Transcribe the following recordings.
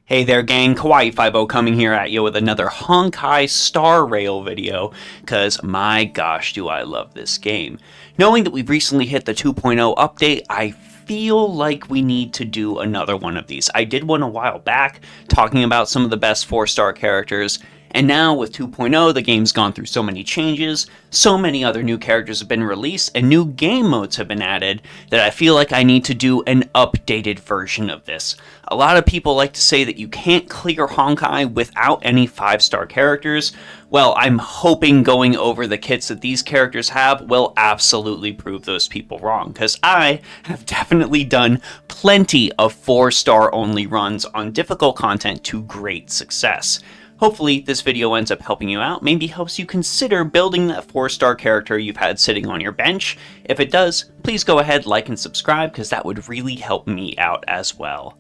Hey there gang, Kawaii50 coming here at you with another Honkai Star Rail video, cause my gosh do I love this game. Knowing that we've recently hit the 2.0 update, I feel like we need to do another one of these. I did one a while back, talking about some of the best 4-star characters, and now with 2.0 the game's gone through so many changes, so many other new characters have been released, and new game modes have been added, that I feel like I need to do an updated version of this. A lot of people like to say that you can't clear Honkai without any 5-star characters. Well, I'm hoping going over the kits that these characters have will absolutely prove those people wrong, because I have definitely done plenty of 4-star only runs on difficult content to great success. Hopefully this video ends up helping you out, maybe helps you consider building that 4-star character you've had sitting on your bench. If it does, please go ahead, like and subscribe, because that would really help me out as well.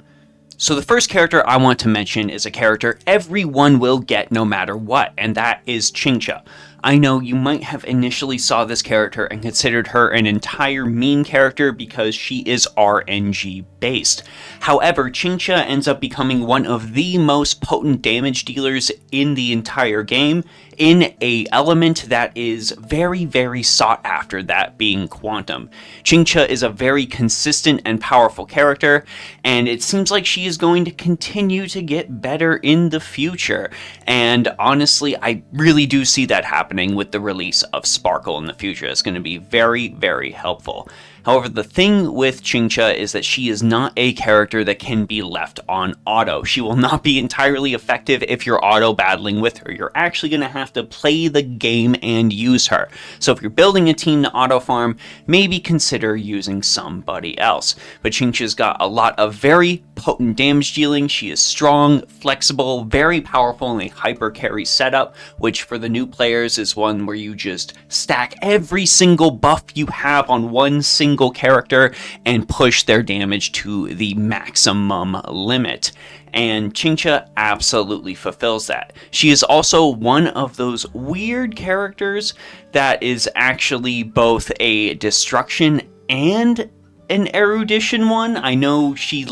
So the first character I want to mention is a character everyone will get no matter what, and that is Chincha. I know you might have initially saw this character and considered her an entire meme character because she is RNG based. However, Chincha ends up becoming one of the most potent damage dealers in the entire game, in a element that is very sought after, that being Quantum. Chincha is a very consistent and powerful character, and it seems like she is going to continue to get better in the future. And honestly, I really do see that happening with the release of Sparkle in the future. It's going to be very helpful. However, the thing with Chincha is that she is not a character that can be left on auto. She will not be entirely effective if you're auto battling with her. You're actually going to have to play the game and use her. So if you're building a team to auto farm, maybe consider using somebody else. But Chincha's got a lot of very potent damage dealing. She is strong, flexible, very powerful in a hyper carry setup, which for the new players is one where you just stack every single buff you have on one single character and push their damage to the maximum limit. And Chincha absolutely fulfills that. She is also one of those weird characters that is actually both a destruction and an erudition one. I know she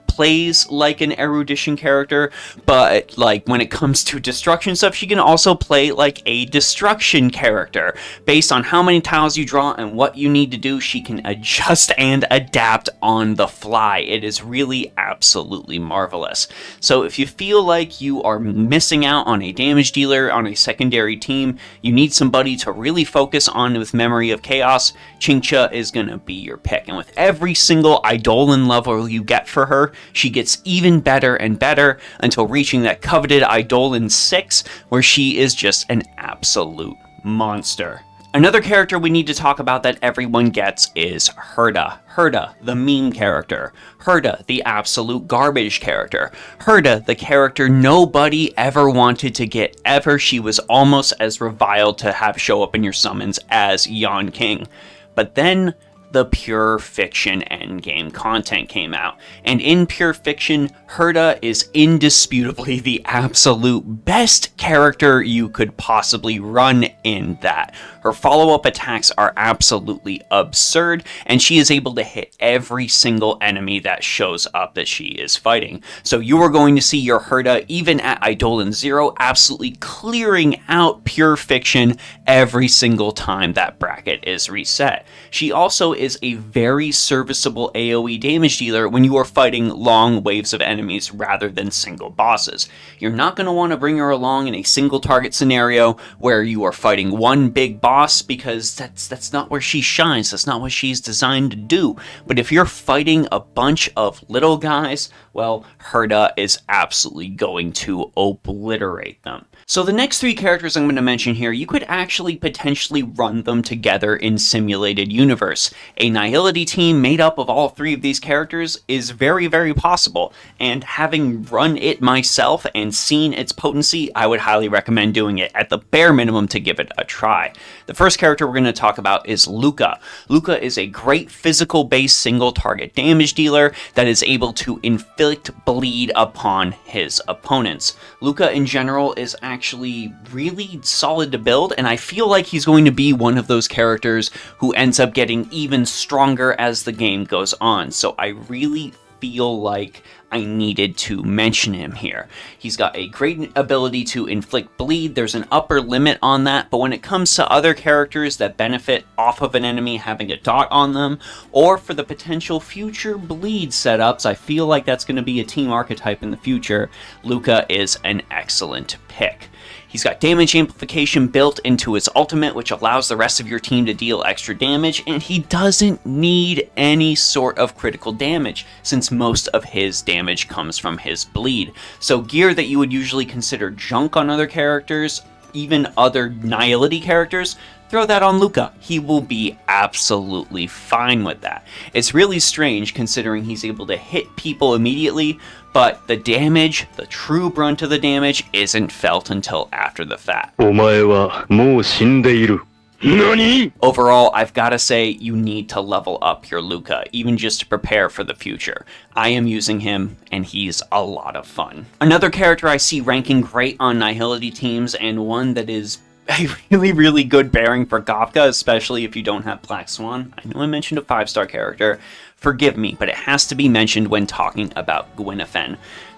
plays like an erudition character, but when it comes to destruction stuff, she can also play like a destruction character. Based on how many tiles you draw and what you need to do, she can adjust and adapt on the fly. It is really absolutely marvelous. So if you feel like you are missing out on a damage dealer on a secondary team, you need somebody to really focus on with Memory of Chaos, Chincha is gonna be your pick. And with every single Eidolon level you get for her, she gets even better and better until reaching that coveted Eidolon 6, where she is just an absolute monster. Another character we need to talk about that everyone gets is Hera. Hera, the meme character. Hera, the absolute garbage character. Hera, the character nobody ever wanted to get ever. She was almost as reviled to have show up in your summons as Yon King. But then the Pure Fiction endgame content came out, and in Pure Fiction, Hera is indisputably the absolute best character you could possibly run in that. Her follow-up attacks are absolutely absurd, and she is able to hit every single enemy that shows up that she is fighting. So you are going to see your Hera, even at Eidolon 0, absolutely clearing out Pure Fiction every single time that bracket is reset. She also is a very serviceable AoE damage dealer when you are fighting long waves of enemies rather than single bosses. You're not going to want to bring her along in a single target scenario where you are fighting one big boss, because that's not where she shines. That's not what she's designed to do. But if you're fighting a bunch of little guys, well, Hera is absolutely going to obliterate them. So the next 3 characters I'm going to mention here, you could actually potentially run them together in Simulated Universe. A Nihility team made up of all 3 of these characters is very possible, and having run it myself and seen its potency, I would highly recommend doing it at the bare minimum to give it a try. The first character we're going to talk about is Luca. Luca is a great physical-based single-target damage dealer that is able to inflict bleed upon his opponents. Luca in general is actually really solid to build, and I feel like he's going to be one of those characters who ends up getting even stronger as the game goes on. So I really feel like I needed to mention him here. He's got a great ability to inflict bleed. There's an upper limit on that, but when it comes to other characters that benefit off of an enemy having a dot on them, or for the potential future bleed setups, I feel like that's going to be a team archetype in the future, Luca is an excellent pick. He's got damage amplification built into his ultimate, which allows the rest of your team to deal extra damage, and he doesn't need any sort of critical damage, since most of his damage comes from his bleed. So gear that you would usually consider junk on other characters, even other Nihility characters, throw that on Luca. He will be absolutely fine with that. It's really strange considering he's able to hit people immediately, but the damage, the true brunt of the damage, isn't felt until after the fact. お前はもう死んでいる。NANI?! Overall, I've got to say, you need to level up your Luca, even just to prepare for the future. I am using him, and he's a lot of fun. Another character I see ranking great on Nihility teams, and one that is a really good pairing for Gacha, especially if you don't have Black Swan. I know I mentioned a 5-star character. Forgive me, but it has to be mentioned when talking about Gwen.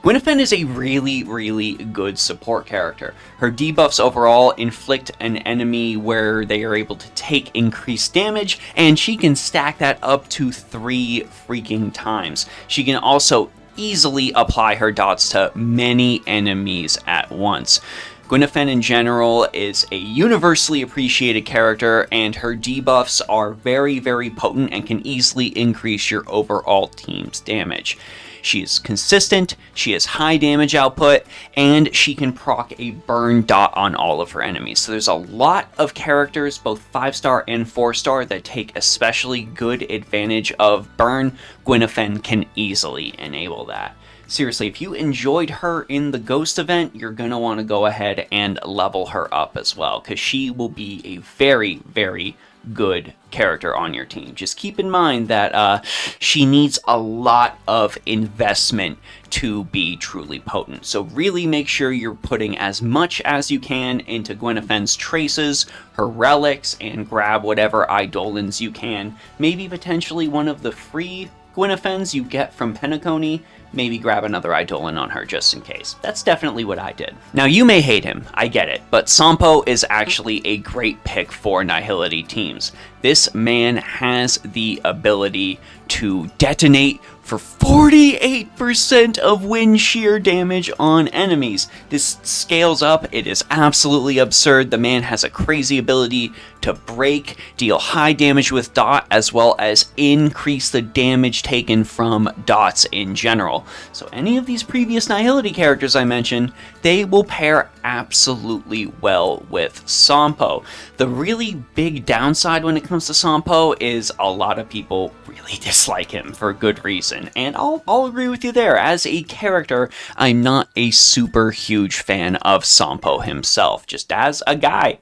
Gwen is a really good support character. Her debuffs overall inflict an enemy where they are able to take increased damage, and she can stack that up to 3 freaking times. She can also easily apply her dots to many enemies at once. Gwen in general is a universally appreciated character, and her debuffs are very potent and can easily increase your overall team's damage. She is consistent, she has high damage output, and she can proc a burn dot on all of her enemies. So there's a lot of characters, both 5-star and 4-star, that take especially good advantage of burn. Gwen can easily enable that. Seriously, if you enjoyed her in the Ghost event, you're going to want to go ahead and level her up as well, because she will be a very good character on your team. Just keep in mind that she needs a lot of investment to be truly potent. So really make sure you're putting as much as you can into Gwen's traces, her relics, and grab whatever Eidolons you can. Maybe potentially one of the free Gwen's you get from Penacony. Maybe grab another Eidolon on her just in case. That's definitely what I did. Now, you may hate him, I get it, but Sampo is actually a great pick for Nihility teams. This man has the ability to detonate for 48% of wind shear damage on enemies. This scales up, it is absolutely absurd. The man has a crazy ability to break, deal high damage with dot, as well as increase the damage taken from dots in general. So any of these previous Nihility characters I mentioned, they will pair absolutely well with Sampo. The really big downside when it comes to Sampo is a lot of people really dislike him for good reason, and I'll agree with you there. As a character, I'm not a super huge fan of Sampo himself, just as a guy.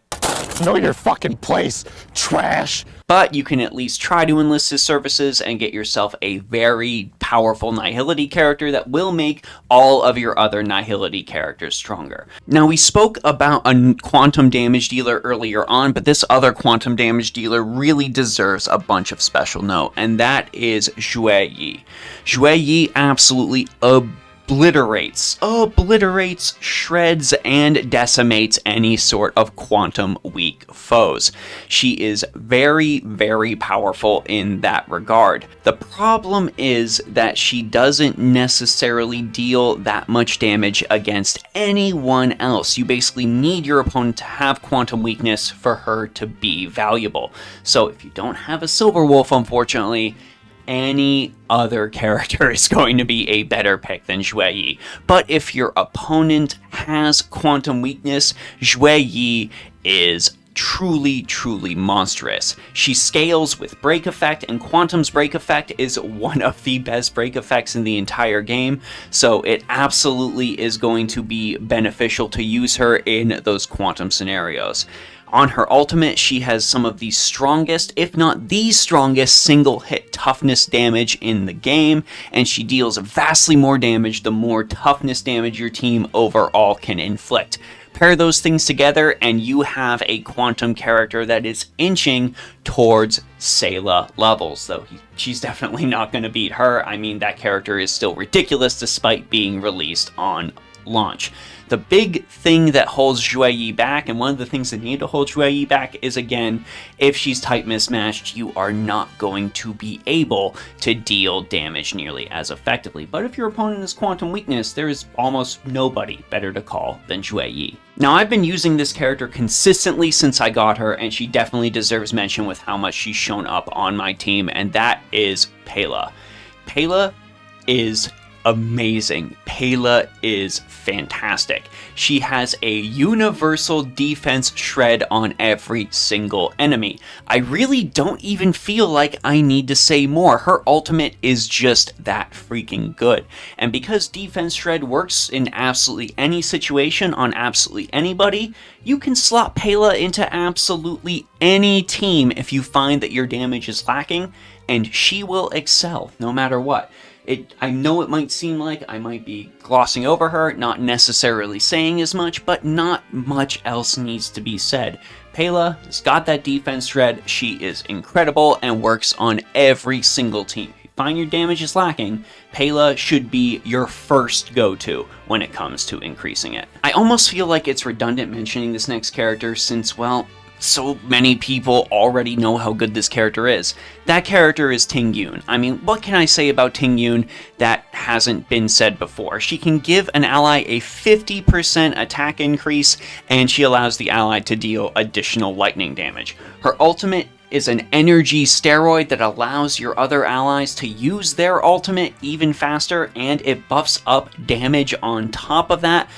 Know your fucking place, trash! But you can at least try to enlist his services and get yourself a very powerful Nihility character that will make all of your other Nihility characters stronger. Now, we spoke about a quantum damage dealer earlier on, but this other quantum damage dealer really deserves a bunch of special note, and that is Jou Yi. Jou Yi absolutely obliterates, shreds, and decimates any sort of quantum weak foes. She is very powerful in that regard. The problem is that she doesn't necessarily deal that much damage against anyone else. You basically need your opponent to have quantum weakness for her to be valuable. So if you don't have a Silver Wolf, unfortunately, any other character is going to be a better pick than Jou Yi. But if your opponent has quantum weakness, Jou Yi is truly monstrous. She scales with break effect, and Quantum's break effect is one of the best break effects in the entire game, so it absolutely is going to be beneficial to use her in those quantum scenarios. On her ultimate, she has some of the strongest, if not the strongest, single-hit toughness damage in the game, and she deals vastly more damage the more toughness damage your team overall can inflict. Pair those things together, and you have a quantum character that is inching towards Sayla levels, though she's definitely not going to beat her. I mean, that character is still ridiculous despite being released on launch. The big thing that holds Jou Yi back, and one of the things that need to hold Jou Yi back, is again, if she's type mismatched, you are not going to be able to deal damage nearly as effectively. But if your opponent is Quantum Weakness, there is almost nobody better to call than Jou Yi. Now, I've been using this character consistently since I got her, and she definitely deserves mention with how much she's shown up on my team, and that is Pela. Pela is amazing. Pela is fantastic. She has a universal defense shred on every single enemy. I really don't even feel like I need to say more. Her ultimate is just that freaking good. And because defense shred works in absolutely any situation on absolutely anybody, you can slot Pela into absolutely any team if you find that your damage is lacking, and she will excel no matter what. I know it might seem like I might be glossing over her, not necessarily saying as much, but not much else needs to be said. Pela has got that defense shred, she is incredible, and works on every single team. If you find your damage is lacking, Pela should be your first go-to when it comes to increasing it. I almost feel like it's redundant mentioning this next character since, well, so many people already know how good this character is. That character is Ting Yun. I mean, what can I say about Ting Yun that hasn't been said before? She can give an ally a 50% attack increase, and she allows the ally to deal additional lightning damage. Her ultimate is an energy steroid that allows your other allies to use their ultimate even faster, and it buffs up damage on top of that.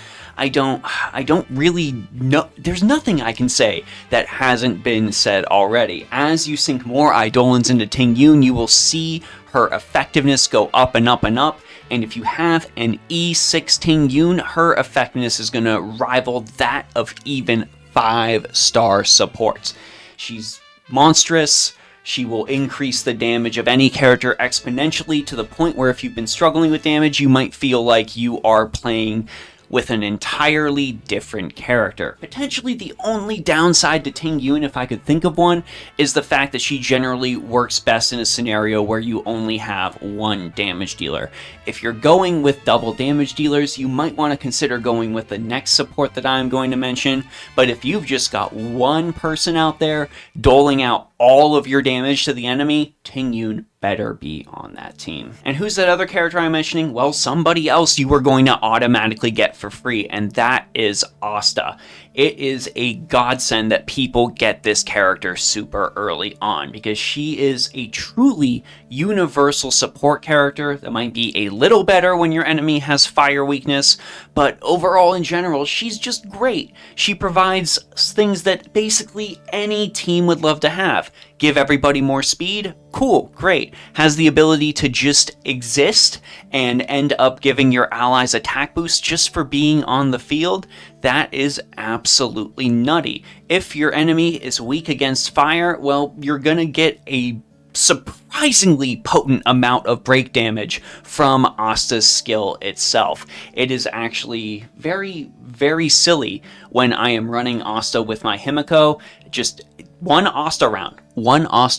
I don't really know. There's nothing I can say that hasn't been said already. As you sink more Eidolons into Ting Yun, you will see her effectiveness go up and up and up. And if you have an E6 Ting Yun, her effectiveness is going to rival that of even 5-star supports. She's monstrous. She will increase the damage of any character exponentially to the point where if you've been struggling with damage, you might feel like you are playing with an entirely different character. Potentially the only downside to Ting Yun, if I could think of one, is the fact that she generally works best in a scenario where you only have one damage dealer. If you're going with double damage dealers, you might want to consider going with the next support that I'm going to mention, but if you've just got one person out there doling out all of your damage to the enemy, Ting Yun better be on that team. And who's that other character I'm mentioning? Well, somebody else you are going to automatically get for free, and that is Asta. It is a godsend that people get this character super early on, because she is a truly universal support character that might be a little better when your enemy has fire weakness, but overall in general, she's just great. She provides things that basically any team would love to have. Give everybody more speed? Cool, great. Has the ability to just exist and end up giving your allies attack boosts just for being on the field? That is absolutely nutty. If your enemy is weak against fire, well, you're gonna get a surprisingly potent amount of break damage from Asta's skill itself. It is actually very, very silly when I am running Asta with my Himiko. Just one Asta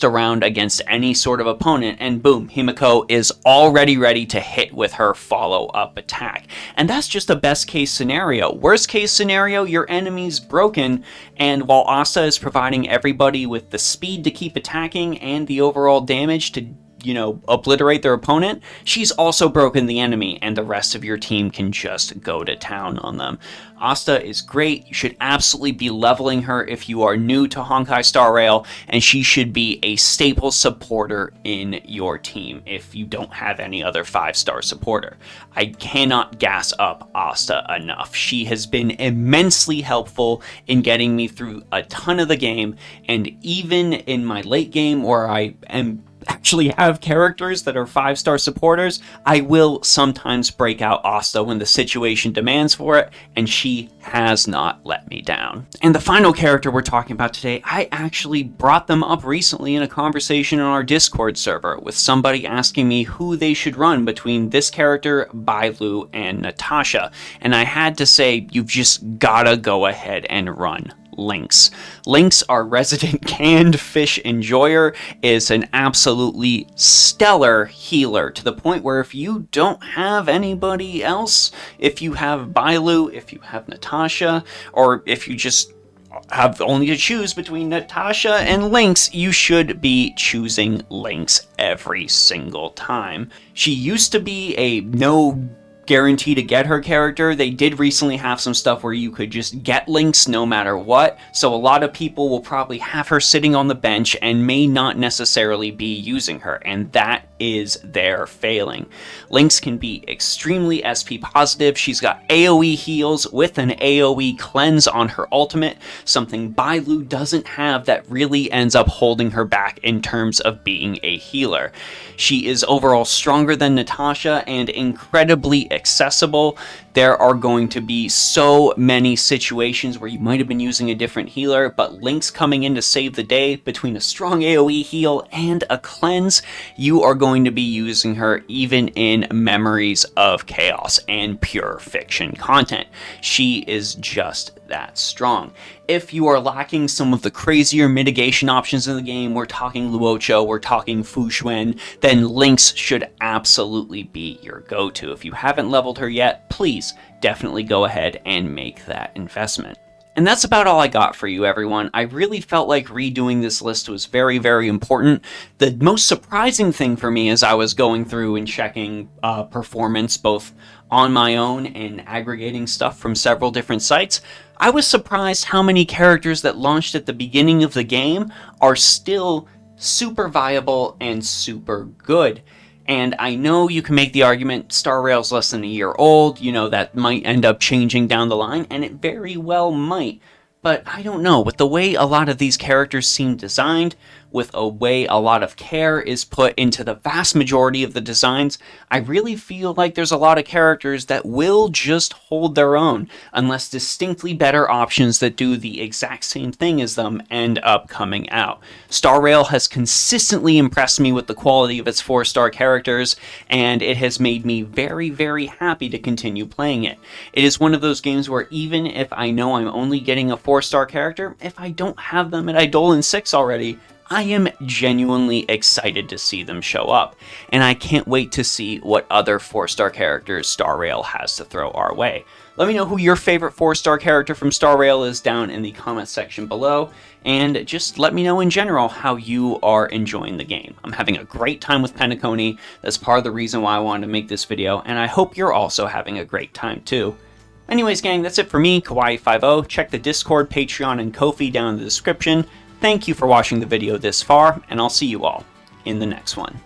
round against any sort of opponent, and boom, Himiko is already ready to hit with her follow-up attack. And that's just a best case scenario. Worst case scenario, your enemy's broken, and while Asta is providing everybody with the speed to keep attacking and the overall damage to, obliterate their opponent, she's also broken the enemy, and the rest of your team can just go to town on them. Asta is great. You should absolutely be leveling her if you are new to Honkai Star Rail, and she should be a staple supporter in your team if you don't have any other 5-star supporter. I cannot gas up Asta enough. She has been immensely helpful in getting me through a ton of the game, and even in my late game where I actually have characters that are 5-star supporters, I will sometimes break out Asta when the situation demands for it, and she has not let me down. And the final character we're talking about today, I actually brought them up recently in a conversation on our Discord server with somebody asking me who they should run between this character, Bailu, and Natasha, and I had to say, you've just gotta go ahead and run Lynx. Lynx, our resident canned fish enjoyer, is an absolutely stellar healer, to the point where if you don't have anybody else, if you have Bailu, if you have Natasha, or if you just have only to choose between Natasha and Lynx, you should be choosing Lynx every single time. She used to be a no guarantee to get her character. They did recently have some stuff where you could just get Lynx no matter what, so a lot of people will probably have her sitting on the bench and may not necessarily be using her, and that is their failing. Lynx can be extremely SP positive. She's got AoE heals with an AoE cleanse on her ultimate, something Bailu doesn't have that really ends up holding her back in terms of being a healer. She is overall stronger than Natasha and incredibly accessible. There are going to be so many situations where you might have been using a different healer, but Lynx coming in to save the day between a strong AoE heal and a cleanse, you are going to be using her even in Memories of Chaos and pure fiction content. She is just that strong. If you are lacking some of the crazier mitigation options in the game, we're talking Luocho, we're talking Fuxuan, then Lynx should absolutely be your go-to. If you haven't leveled her yet, please definitely go ahead and make that investment. And that's about all I got for you, everyone. I really felt like redoing this list was very, very important. The most surprising thing for me as I was going through and checking performance both on my own and aggregating stuff from several different sites, I was surprised how many characters that launched at the beginning of the game are still super viable and super good. And I know you can make the argument Star Rail's less than a year old, you know, that might end up changing down the line, and it very well might. But I don't know, with the way a lot of these characters seem designed, with a way a lot of care is put into the vast majority of the designs, I really feel like there's a lot of characters that will just hold their own, unless distinctly better options that do the exact same thing as them end up coming out. Star Rail has consistently impressed me with the quality of its 4-star characters, and it has made me very, very happy to continue playing it. It is one of those games where even if I know I'm only getting a 4-star character, if I don't have them at Eidolon 6 already, I am genuinely excited to see them show up, and I can't wait to see what other 4-star characters Star Rail has to throw our way. Let me know who your favorite 4-star character from Star Rail is down in the comments section below, and just let me know in general how you are enjoying the game. I'm having a great time with Penacony. That's part of the reason why I wanted to make this video, and I hope you're also having a great time too. Anyways, gang, that's it for me, Kawaii50. Check the Discord, Patreon, and Ko-fi down in the description. Thank you for watching the video this far, and I'll see you all in the next one.